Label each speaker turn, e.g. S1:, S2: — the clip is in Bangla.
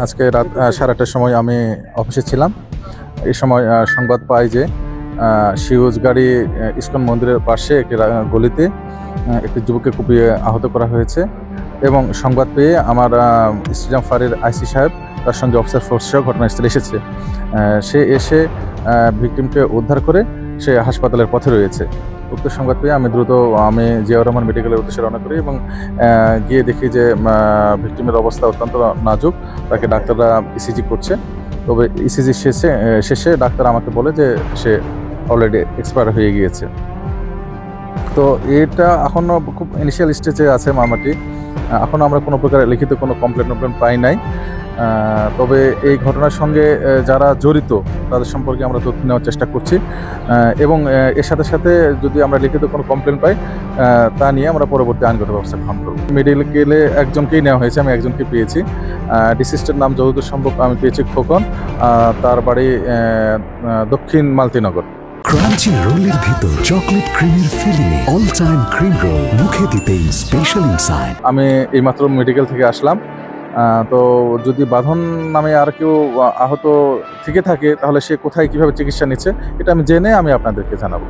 S1: আজকে রাত 8:30টার সময় আমি অফিসে ছিলাম। এই সময় সংবাদ পাই যে সিউজ গাড়ি ইসকন মন্দিরের পাশে একটি গলিতে একটি যুবককে কুপিয়ে আহত করা হয়েছে এবং সংবাদ পেয়ে আমার স্টেডিয়াম ফাঁড়ির আইসি সাহেব তার সঙ্গে অফিসার ফোর্স সহ ঘটনাস্থলে এসেছে। সে এসে ভিকটিমকে উদ্ধার করে সে হাসপাতালের পথে রয়েছে। উক্ত সংবাদ পেয়ে আমি দ্রুত জিয়াউর রহমান মেডিকেলের উদ্দেশ্যে রওনা করি এবং গিয়ে দেখি যে ভিকটিমের অবস্থা অত্যন্ত নাজুক। তাকে ডাক্তাররা ইসিজি করছে। তবে ইসিজি শেষে ডাক্তার আমাকে বলে যে সে অলরেডি এক্সপায়ার হয়ে গিয়েছে। তো এটা এখনও খুব ইনিশিয়াল স্টেজে আছে মামলাটি। এখনও আমরা কোনো প্রকার লিখিত কোনো কমপ্লেন পাই নাই। তবে এই ঘটনার সঙ্গে যারা জড়িত তাদের সম্পর্কে আমরা তথ্য নেওয়ার চেষ্টা করছি এবং এর সাথে সাথে যদি আমরা লিখিত কোনো কমপ্লেন পাই তা নিয়ে আমরা পরবর্তী আইনগত ব্যবস্থা গ্রহণ করব। মেডিকেলে একজনকেই নেওয়া হয়েছে, আমি একজনকে পেয়েছি। ডিসিস্টের নাম যতদূর সম্ভব আমি পেয়েছি খোকন, তার বাড়ি দক্ষিণ মালতীনগর।
S2: ক্রাঞ্চি রোলের ভিতর চকলেট ক্রিমের filling, all time cream roll, মুখে দিতেই স্পেশাল ইনসাইড।
S1: আমি এইমাত্র মেডিকেল থেকে আসলাম। তো যদি বাঁধন নামে আর কেউ আহত থেকে থাকে তাহলে সে কোথায় কিভাবে চিকিৎসা নিচ্ছে এটা আমি জেনে আপনাদেরকে জানাবো।